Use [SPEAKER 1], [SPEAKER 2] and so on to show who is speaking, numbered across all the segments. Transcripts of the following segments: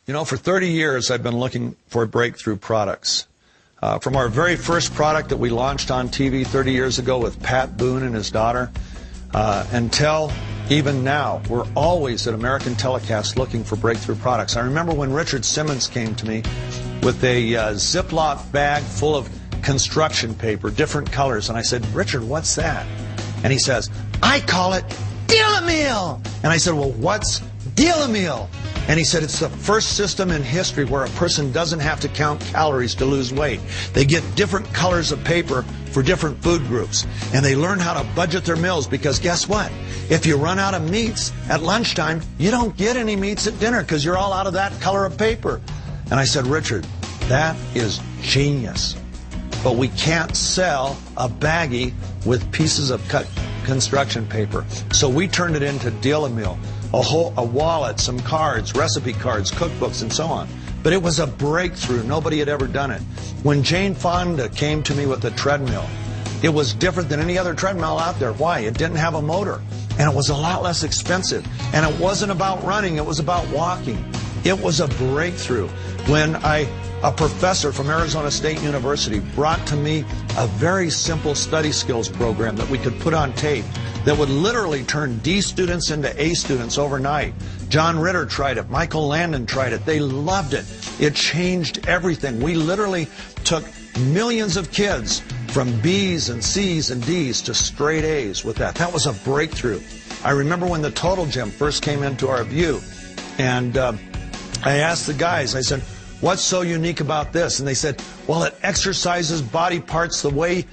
[SPEAKER 1] You know, for 30 years, I've been looking for breakthrough products. From our very first product that we launched on TV 30 years ago with Pat Boone and his daughter, until even now, we're always at American Telecast looking for breakthrough products. I remember when Richard Simmons came to me with a Ziploc bag full of construction paper, different colors, and I said, "Richard, what's that?" And he says, "I call it Deal-A-Meal." And I said, "Well, what's Deal-A-Meal?" And he said, "It's the first system in history where a person doesn't have to count calories to lose weight. They get different colors of paper for different food groups. And they learn how to budget their meals because guess what? If you run out of meats at lunchtime, you don't get any meats at dinner because you're all out of that color of paper." And I said, "Richard, that is genius. But we can't sell a baggie with pieces of cut construction paper." So we turned it into Deal-A-Meal. A wallet, some cards, recipe cards, cookbooks, and so on. But it was a breakthrough. Nobody had ever done it. When Jane Fonda came to me with a treadmill, it was different than any other treadmill out there. Why? It didn't have a motor. And it was a lot less expensive. And it wasn't about running. It was about walking. It was a breakthrough. When a professor from Arizona State University brought to me a very simple study skills program that we could put on tape that would literally turn D students into A students overnight. John Ritter tried it. Michael Landon tried it. They loved it. It changed everything. We literally took millions of kids from B's and C's and D's to straight A's with that. That was a breakthrough. I remember when the Total Gym first came into our view, and I asked the guys, I said, "What's so unique about this?" And they said, "Well, it exercises body parts the way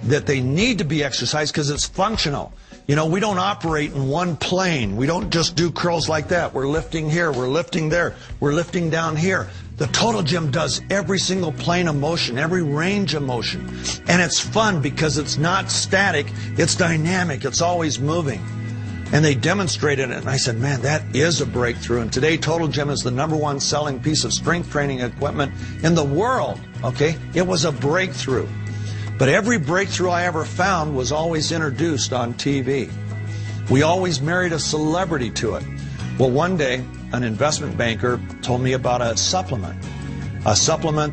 [SPEAKER 1] that they need to be exercised because it's functional. You know, we don't operate in one plane. We don't just do curls like that. We're lifting here, we're lifting there, we're lifting down here. The Total Gym does every single plane of motion, every range of motion. And it's fun because it's not static, it's dynamic, it's always moving." And they demonstrated it, and I said, "Man, that is a breakthrough." And today, Total Gym is the #1 selling piece of strength training equipment in the world, okay? It was a breakthrough. But every breakthrough I ever found was always introduced on TV. We always married a celebrity to it. Well, one day, an investment banker told me about a supplement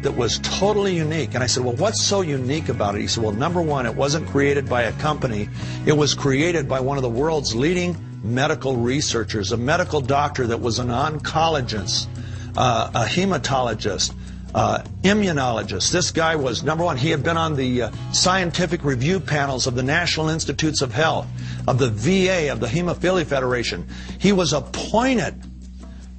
[SPEAKER 1] that was totally unique. And I said, "Well, what's so unique about it?" He said, "Well, #1, it wasn't created by a company. It was created by one of the world's leading medical researchers, a medical doctor that was an oncologist, a hematologist, immunologist. This guy was #1. He had been on the scientific review panels of the National Institutes of Health, of the VA, of the Hemophilia Federation. He was appointed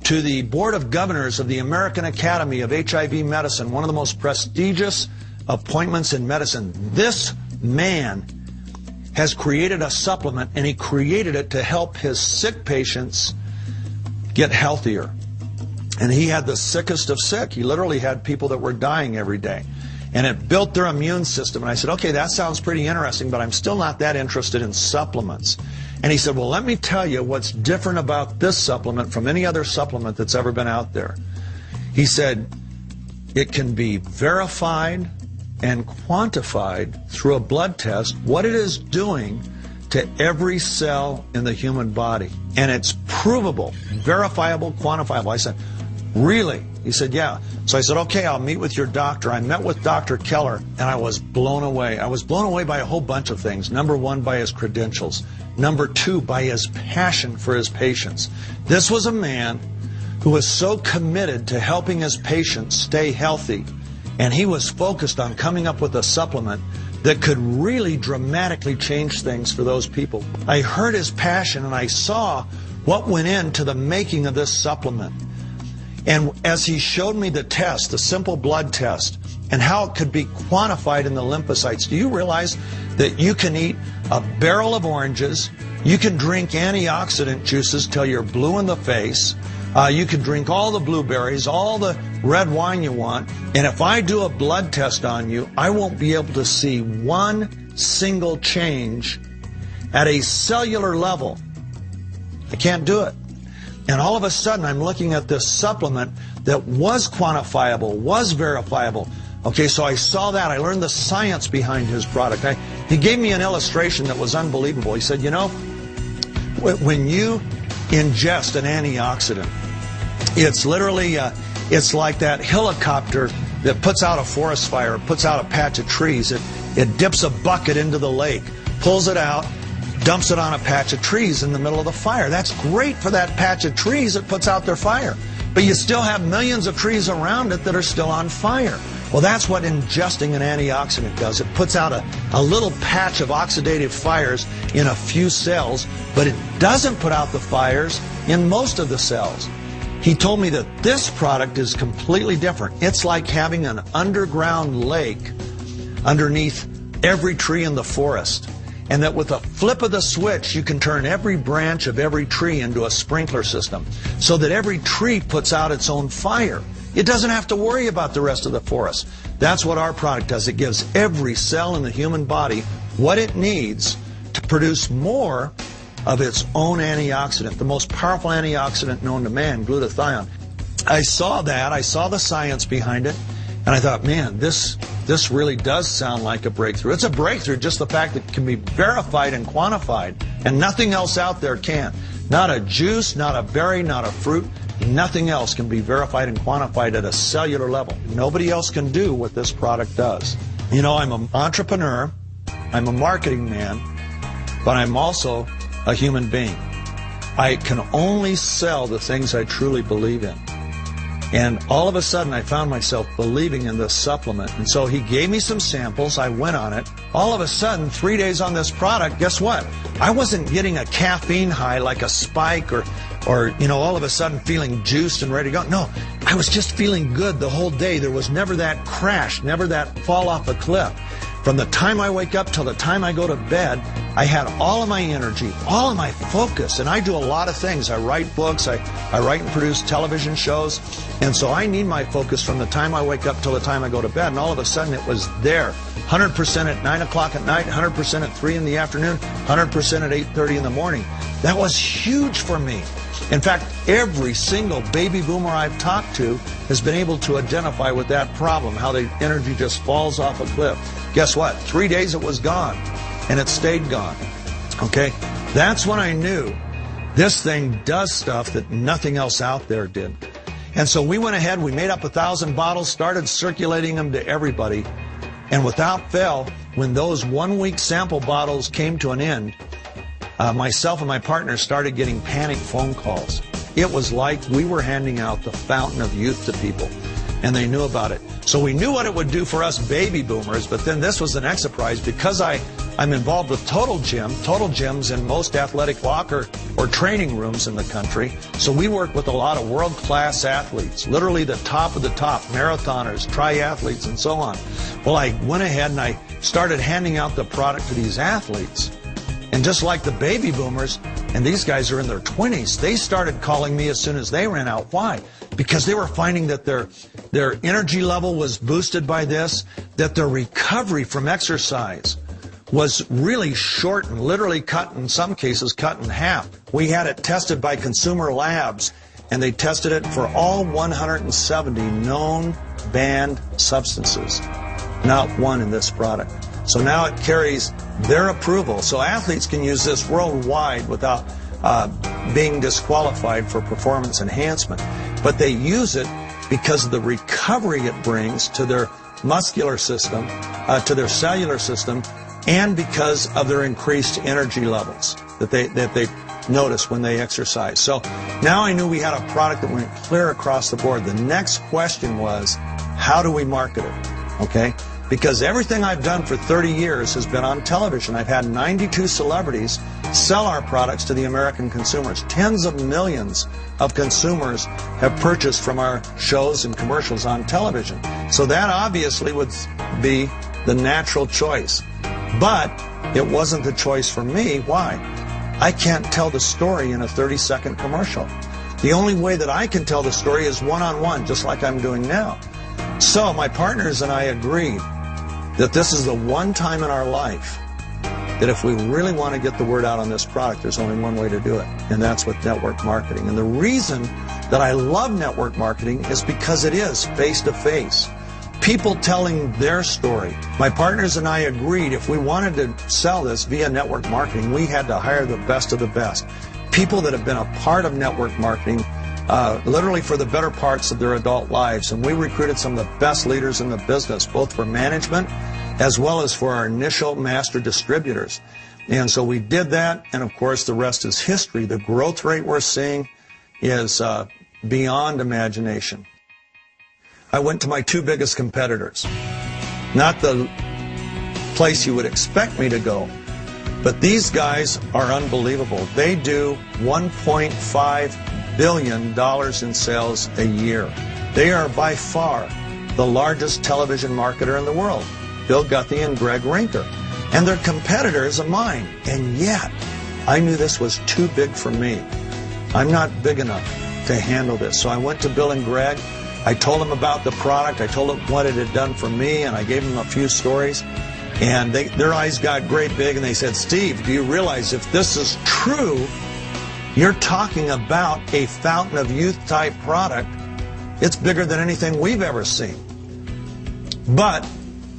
[SPEAKER 1] to the Board of Governors of the American Academy of HIV Medicine, one of the most prestigious appointments in medicine. This man has created a supplement, and he created it to help his sick patients get healthier. And he had the sickest of sick. He literally had people that were dying every day. And it built their immune system. And I said, "Okay, that sounds pretty interesting, but I'm still not that interested in supplements." And he said, "Well, let me tell you what's different about this supplement from any other supplement that's ever been out there." He said, "It can be verified and quantified through a blood test what it is doing to every cell in the human body. And it's provable, verifiable, quantifiable." I said, "Really?" He said, "Yeah." So I said, "Okay, I'll meet with your doctor." I met with Dr. Keller, and I was blown away. I was blown away by a whole bunch of things. #1, by his credentials. #2, by his passion for his patients. This was a man who was so committed to helping his patients stay healthy, and he was focused on coming up with a supplement that could really dramatically change things for those people. I heard his passion, and I saw what went into the making of this supplement. And as he showed me the test, the simple blood test, and how it could be quantified in the lymphocytes, do you realize that you can eat a barrel of oranges, you can drink antioxidant juices till you're blue in the face, you can drink all the blueberries, all the red wine you want, and if I do a blood test on you, I won't be able to see one single change at a cellular level. I can't do it. And all of a sudden, I'm looking at this supplement that was quantifiable, was verifiable. Okay, so I saw that. I learned the science behind his product. He gave me an illustration that was unbelievable. He said, "You know, when you ingest an antioxidant, It's literally, it's like that helicopter that puts out a forest fire, puts out a patch of trees. It dips a bucket into the lake, pulls it out, dumps it on a patch of trees in the middle of the fire. That's great for that patch of trees that puts out their fire. But you still have millions of trees around it that are still on fire. Well, that's what ingesting an antioxidant does. It puts out a little patch of oxidative fires in a few cells, but it doesn't put out the fires in most of the cells. He told me that this product is completely different. It's like having an underground lake underneath every tree in the forest. And that with a flip of the switch, you can turn every branch of every tree into a sprinkler system so that every tree puts out its own fire. It doesn't have to worry about the rest of the forest. That's what our product does. It gives every cell in the human body what it needs to produce more of its own antioxidant, the most powerful antioxidant known to man, glutathione. I saw that. I saw the science behind it. And I thought, man, this really does sound like a breakthrough. It's a breakthrough, just the fact that it can be verified and quantified, and nothing else out there can. Not a juice, not a berry, not a fruit. Nothing else can be verified and quantified at a cellular level. Nobody else can do what this product does. You know, I'm an entrepreneur, I'm a marketing man, but I'm also a human being. I can only sell the things I truly believe in. And all of a sudden, I found myself believing in this supplement. And so he gave me some samples. I went on it. All of a sudden, 3 days on this product, guess what? I wasn't getting a caffeine high like a spike or all of a sudden feeling juiced and ready to go. No, I was just feeling good the whole day. There was never that crash, never that fall off a cliff. From the time I wake up till the time I go to bed, I had all of my energy, all of my focus, and I do a lot of things. I write books, I write and produce television shows, and so I need my focus from the time I wake up till the time I go to bed, and all of a sudden it was there. 100% at 9 o'clock at night, 100% at 3 in the afternoon, 100% at 8:30 in the morning. That was huge for me. In fact, every single baby boomer I've talked to has been able to identify with that problem, how the energy just falls off a cliff. Guess what? 3 days it was gone, and it stayed gone. Okay? That's when I knew this thing does stuff that nothing else out there did. And so we went ahead, we made up 1,000 bottles, started circulating them to everybody, and without fail, when those 1 week sample bottles came to an end, myself and my partner started getting panic phone calls. It was like we were handing out the fountain of youth to people, and they knew about it. So we knew what it would do for us baby boomers, but then this was the next surprise. Because I'm involved with Total Gym's in most athletic locker or training rooms in the country. So we work with a lot of world-class athletes, literally the top of the top, marathoners, triathletes, and so on. Well, I went ahead and I started handing out the product to these athletes. And just like the baby boomers, and these guys are in their 20s, they started calling me as soon as they ran out. Why? Because they were finding that their energy level was boosted by this, that their recovery from exercise was really shortened, literally cut, in some cases, cut in half. We had it tested by consumer labs, and they tested it for all 170 known banned substances. Not one in this product. So now it carries their approval. So athletes can use this worldwide without being disqualified for performance enhancement. But they use it because of the recovery it brings to their muscular system, to their cellular system, and because of their increased energy levels that they notice when they exercise. So now I knew we had a product that went clear across the board. The next question was, how do we market it? Okay? Because everything I've done for 30 years has been on television. I've had 92 celebrities sell our products to the American consumers. Tens of millions of consumers have purchased from our shows and commercials on television. So that obviously would be the natural choice. But it wasn't the choice for me. Why? I can't tell the story in a 30-second commercial. The only way that I can tell the story is one-on-one, just like I'm doing now. So my partners and I agreed that this is the one time in our life that if we really want to get the word out on this product, there's only one way to do it, and that's with network marketing. And the reason that I love network marketing is because it is face-to-face. People telling their story. My partners and I agreed if we wanted to sell this via network marketing, we had to hire the best of the best. People that have been a part of network marketing literally for the better parts of their adult lives. And we recruited some of the best leaders in the business, both for management as well as for our initial master distributors. And so we did that, and of course the rest is history. The growth rate we're seeing is beyond imagination. I went to my two biggest competitors. Not the place you would expect me to go, but these guys are unbelievable. They do $1.5 billion in sales a year. They are by far the largest television marketer in the world, Bill Guthrie and Greg Rinker. And they're competitors of mine. And yet, I knew this was too big for me. I'm not big enough to handle this. So I went to Bill and Greg. I told them about the product. I told them what it had done for me, and I gave them a few stories. And their eyes got great big, and they said, Steve, do you realize if this is true, you're talking about a fountain of youth type product. It's bigger than anything we've ever seen. But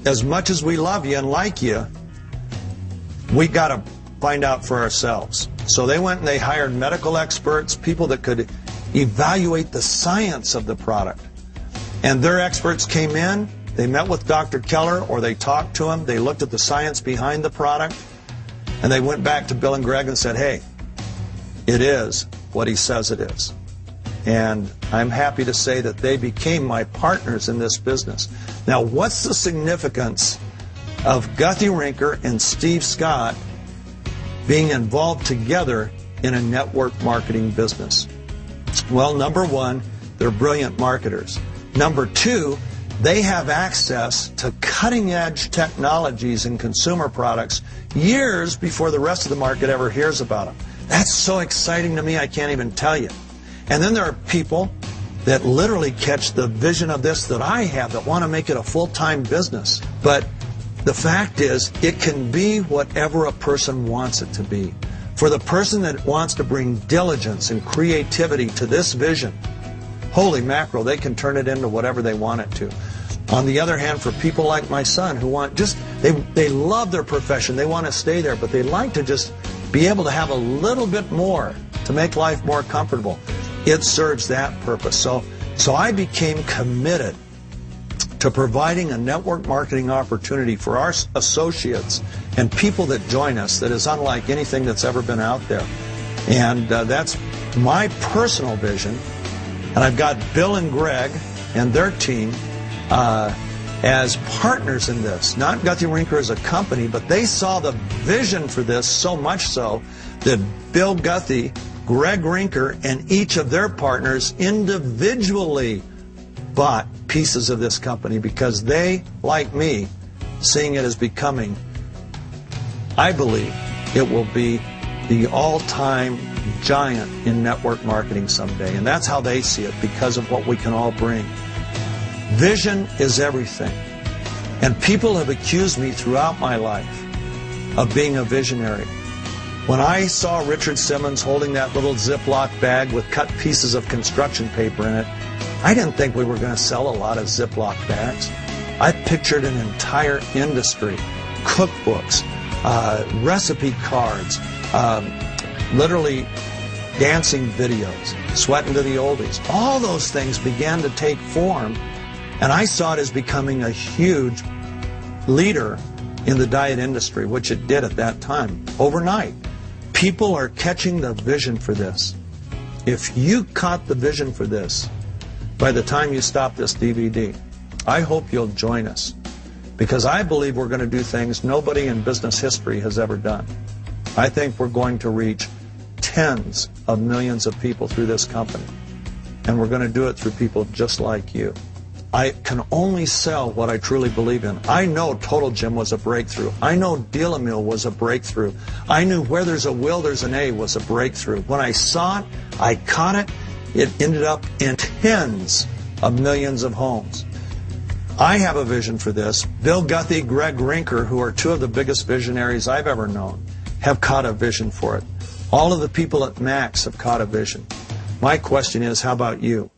[SPEAKER 1] as much as we love you and like you, we got to find out for ourselves. So they went and they hired medical experts, people that could evaluate the science of the product. And their experts came in, they met with Dr. Keller, or they talked to him, they looked at the science behind the product, and they went back to Bill and Greg and said, hey, it is what he says it is. And I'm happy to say that they became my partners in this business. Now, what's the significance of Guthrie Rinker and Steve Scott being involved together in a network marketing business? Well, number one, they're brilliant marketers. Number two, they have access to cutting-edge technologies and consumer products years before the rest of the market ever hears about them. That's so exciting to me, I can't even tell you. And then there are people that literally catch the vision of this that I have, that want to make it a full-time business. But the fact is, it can be whatever a person wants it to be. For the person that wants to bring diligence and creativity to this vision, holy mackerel, they can turn it into whatever they want it to. On the other hand, for people like my son who want they love their profession, they want to stay there, but they like to just be able to have a little bit more to make life more comfortable. It serves that purpose. So I became committed to providing a network marketing opportunity for our associates and people that join us that is unlike anything that's ever been out there. And that's my personal vision. And I've got Bill and Greg and their team as partners in this. Not Guthrie Rinker as a company, but they saw the vision for this so much so that Bill Guthrie, Greg Rinker, and each of their partners individually bought pieces of this company because they, like me, seeing it as becoming, I believe, it will be the all-time giant in network marketing someday. And that's how they see it because of what we can all bring. Vision is everything. And people have accused me throughout my life of being a visionary. When I saw Richard Simmons holding that little Ziploc bag with cut pieces of construction paper in it, I didn't think we were going to sell a lot of Ziploc bags. I pictured an entire industry, cookbooks, recipe cards, literally dancing videos, sweating to the oldies. All those things began to take form, and I saw it as becoming a huge leader in the diet industry, which it did at that time, overnight. People are catching the vision for this. If you caught the vision for this by the time you stop this DVD, I hope you'll join us, because I believe we're going to do things nobody in business history has ever done. I think we're going to reach tens of millions of people through this company, and we're going to do it through people just like you. I can only sell what I truly believe in. I know Total Gym was a breakthrough. I know Deal-A-Meal was a breakthrough. I knew Where There's a Will, There's an A was a breakthrough. When I saw it, I caught it. It ended up in tens of millions of homes. I have a vision for this. Bill Guthrie, Greg Rinker, who are two of the biggest visionaries I've ever known, have caught a vision for it. All of the people at Max have caught a vision. My question is, how about you?